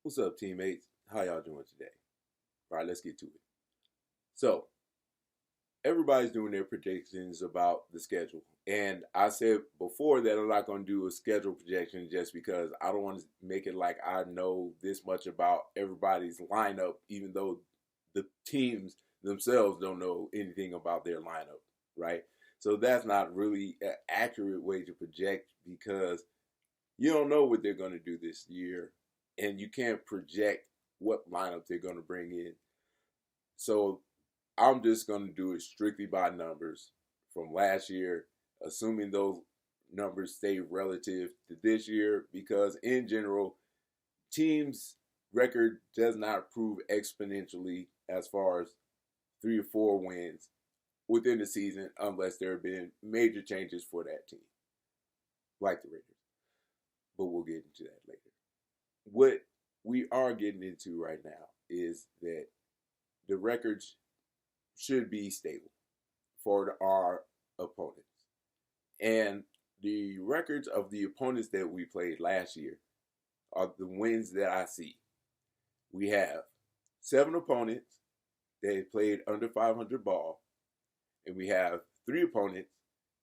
What's up, teammates? How y'all doing today? All right, let's get to it. So, everybody's doing their predictions about the schedule. And I said before that I'm not going to do a schedule projection just because I don't want to make it like I know this much about everybody's lineup, even though the teams themselves don't know anything about their lineup, right? So, that's not really an accurate way to project because you don't know what they're going to do this year, and you can't project what lineup they're going to bring in. So I'm just going to do it strictly by numbers from last year, assuming those numbers stay relative to this year, because in general, teams' record does not improve exponentially as far as 3 or 4 wins within the season unless there have been major changes for that team, like the Raiders. But we'll get into that later. What we are getting into right now is that the records should be stable for our opponents. And the records of the opponents that we played last year are the wins that I see. We have 7 opponents that played under 500 ball, and we have 3 opponents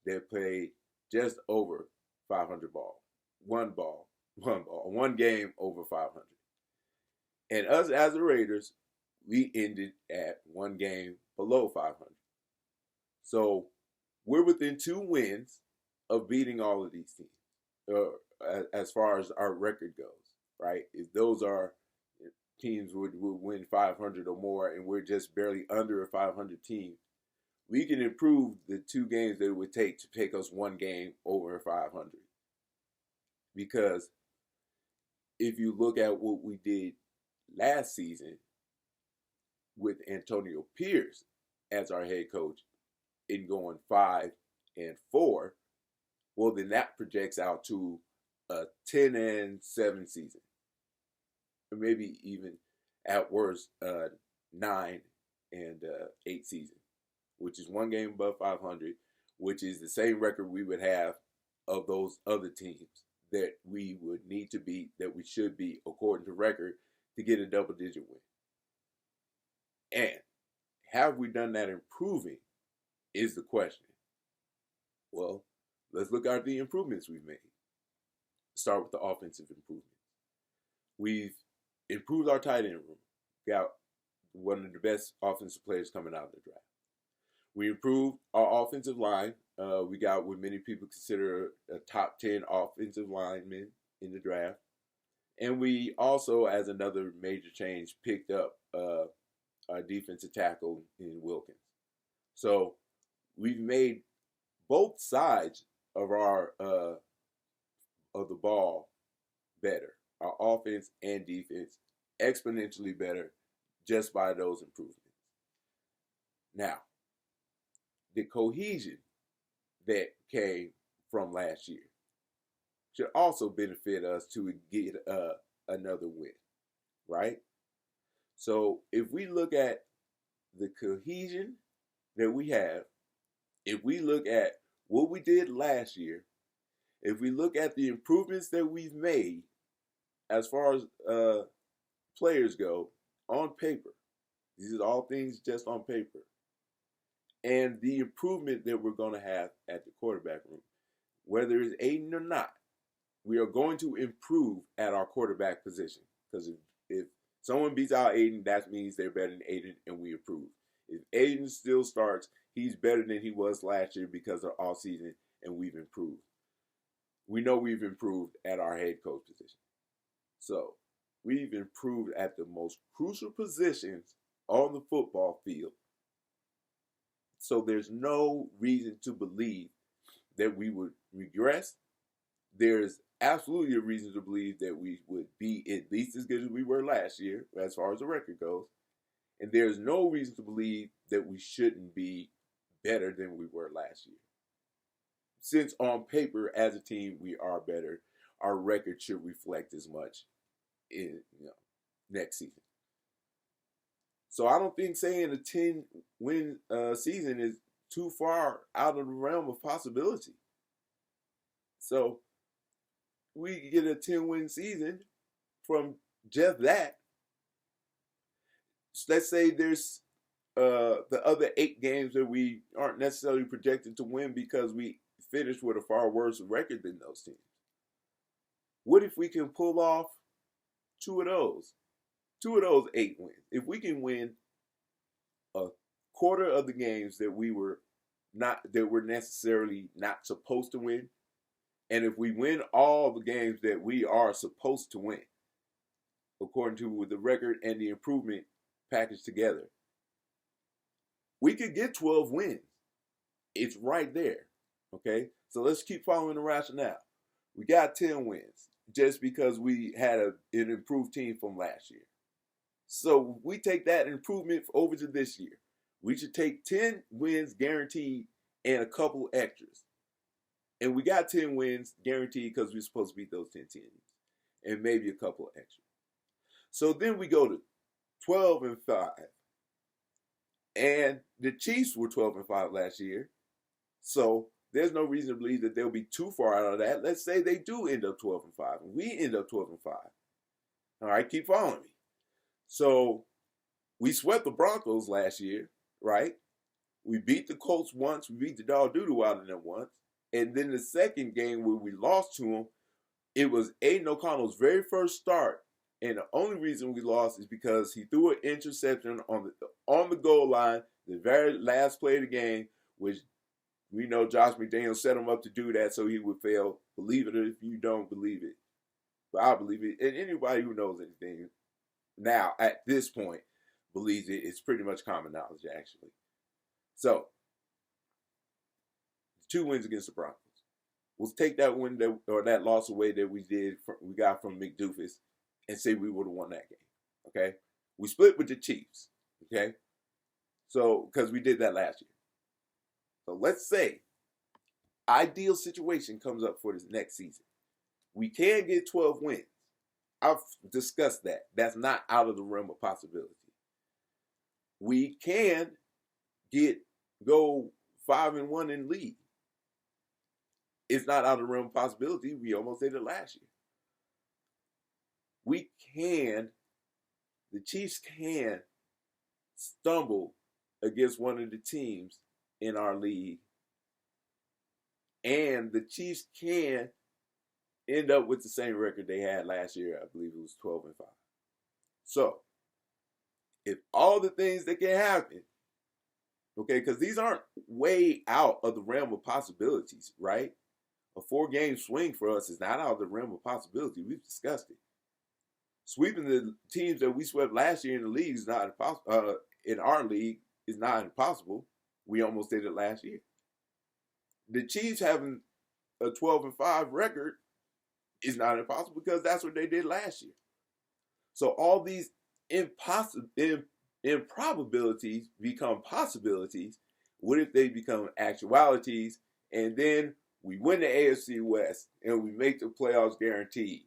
that played just over 500 ball. One game over 500. And us as the Raiders, we ended at 1 game below 500. So we're within 2 wins of beating all of these teams, as far as our record goes, right? If those are teams would win 500 or more, and we're just barely under a 500 team, we can improve the 2 games that it would take to take us 1 game over 500. Because if you look at what we did last season with Antonio Pierce as our head coach in going 5-4, well, then that projects out to a 10-7 season, or maybe even at worst 9-8 season, which is 1 game above 500, which is the same record we would have of those other teams that we would need to beat, that we should beat according to record to get a double-digit win. And have we done that improving is the question. Well, let's look at the improvements we've made. Start with the offensive improvements. We've improved our tight end room. Got one of the best offensive players coming out of the draft. We improved our offensive line. We got what many people consider a top 10 offensive lineman in the draft. And we also, as another major change, picked up our defensive tackle in Wilkins. So we've made both sides of our of the ball better, our offense and defense exponentially better just by those improvements. Now, the cohesion that came from last year should also benefit us to get another win, right? So if we look at the cohesion that we have, if we look at what we did last year, if we look at the improvements that we've made as far as players go on paper, these are all things just on paper, and the improvement that we're going to have at the quarterback room, whether it's Aiden or not, we are going to improve at our quarterback position. Because if someone beats out Aiden, that means they're better than Aiden, and we improve. If Aiden still starts, he's better than he was last year because of all season, and we've improved. We know we've improved at our head coach position. So we've improved at the most crucial positions on the football field. So there's no reason to believe that we would regress. There's absolutely a reason to believe that we would be at least as good as we were last year as far as the record goes. And there's no reason to believe that we shouldn't be better than we were last year. Since on paper, as a team, we are better, our record should reflect as much in next season. So I don't think saying a 10-win season is too far out of the realm of possibility. So we get a 10-win season from just that, let's say there's the other 8 games that we aren't necessarily projected to win because we finished with a far worse record than those teams. What if we can pull off two of those? Two of those 8 wins. If we can win a quarter of the games that we're necessarily not supposed to win, and if we win all the games that we are supposed to win, according to the record and the improvement packaged together, we could get 12 wins. It's right there. Okay? So let's keep following the rationale. We got 10 wins just because we had an improved team from last year. So we take that improvement over to this year. We should take 10 wins guaranteed and a couple extras. And we got 10 wins guaranteed because we're supposed to beat those 10 teams. And maybe a couple extra. So then we go to 12-5. And the Chiefs were 12-5 last year. So there's no reason to believe that they'll be too far out of that. Let's say they do end up 12-5. And we end up 12-5. All right, keep following me. So we swept the Broncos last year, right? We beat the Colts once. We beat the dog doo-doo out of them once. And then the second game where we lost to them, it was Aiden O'Connell's very first start. And the only reason we lost is because he threw an interception on the goal line, the very last play of the game, which we know Josh McDaniels set him up to do that so he would fail. Believe it if you don't believe it. But I believe it. And anybody who knows anything now at this point believes it. It's pretty much common knowledge, actually. So, 2 wins against the Broncos. We'll take that win that loss away that we got from McDoofus and say we would have won that game. Okay? We split with the Chiefs. Okay? So, because we did that last year. So let's say ideal situation comes up for this next season. We can get 12 wins. I've discussed that. That's not out of the realm of possibility. We can go 5-1 in league. It's not out of the realm of possibility. We almost did it last year. The Chiefs can stumble against one of the teams in our league. And the Chiefs can end up with the same record they had last year. I believe it was 12-5. So, if all the things that can happen, okay, because these aren't way out of the realm of possibilities, right? A 4-game swing for us is not out of the realm of possibility. We've discussed it. Sweeping the teams that we swept last year in the league is not impossible. In our league is not impossible. We almost did it last year. The Chiefs having a 12-5 record is not impossible because that's what they did last year. So all these improbabilities become possibilities. What if they become actualities? And then we win the AFC West and we make the playoffs guaranteed.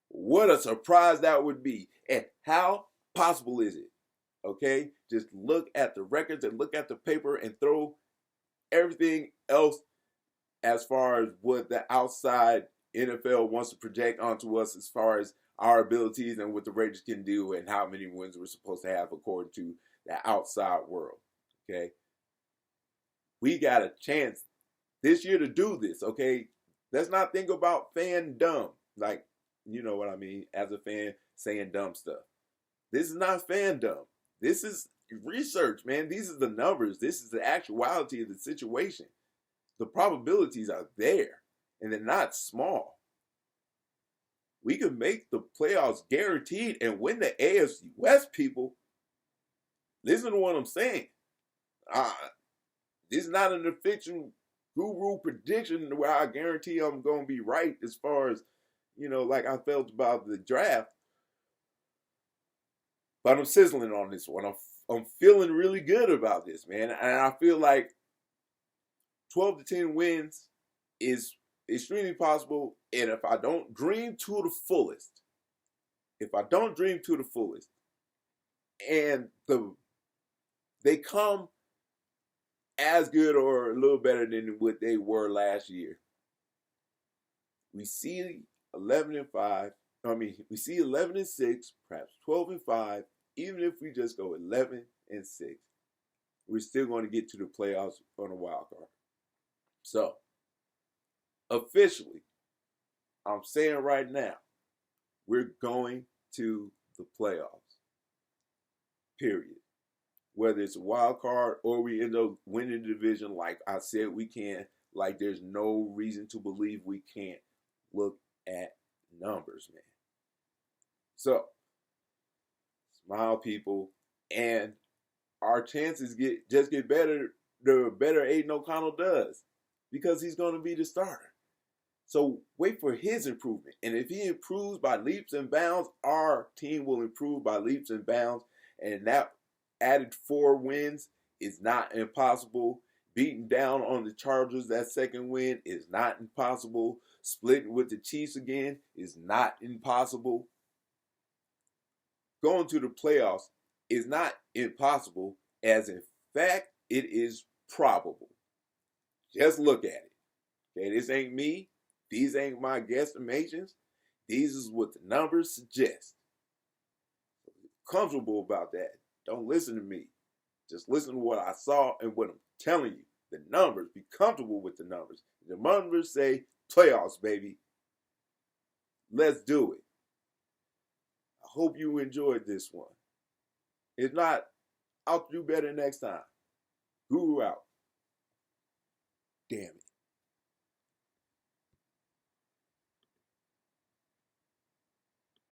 What a surprise that would be. And how possible is it? Okay? Just look at the records and look at the paper and throw everything else as far as what the outside NFL wants to project onto us as far as our abilities and what the Raiders can do and how many wins we're supposed to have according to the outside world. Okay? We got a chance this year to do this, okay? Let's not think about fandom. Like, you know what I mean, as a fan saying dumb stuff. This is not fandom. This is research, man. These are the numbers. This is the actuality of the situation. The probabilities are there, and they're not small. We could make the playoffs guaranteed and win the AFC West, people. Listen to what I'm saying. This is not an official guru prediction where I guarantee I'm going to be right as far as, you know, like I felt about the draft. But I'm sizzling on this one. I'm feeling really good about this, man. And I feel like 12 to 10 wins is extremely possible. And if I don't dream to the fullest, and they come as good or a little better than what they were last year, we see 11-5 We see 11-6, perhaps 12-5. Even if we just go 11-6, we're still going to get to the playoffs on a wild card. So, officially, I'm saying right now, we're going to the playoffs. Period. Whether it's a wild card or we end up winning the division, like I said, we can. Like, there's no reason to believe we can't. Look at numbers, man. So, smile, people, and our chances get better the better Aiden O'Connell does, because he's going to be the starter. So wait for his improvement. And if he improves by leaps and bounds, our team will improve by leaps and bounds. And that added 4 wins is not impossible. Beating down on the Chargers, that second win, is not impossible. Splitting with the Chiefs again is not impossible. Going to the playoffs is not impossible, as in fact, it is probable. Just look at it. Okay, this ain't me. These ain't my guesstimations. These is what the numbers suggest. Comfortable about that. Don't listen to me. Just listen to what I saw and what I'm telling you. The numbers. Be comfortable with the numbers. The numbers say playoffs, baby. Let's do it. I hope you enjoyed this one. If not, I'll do better next time. Guru out. Damn it.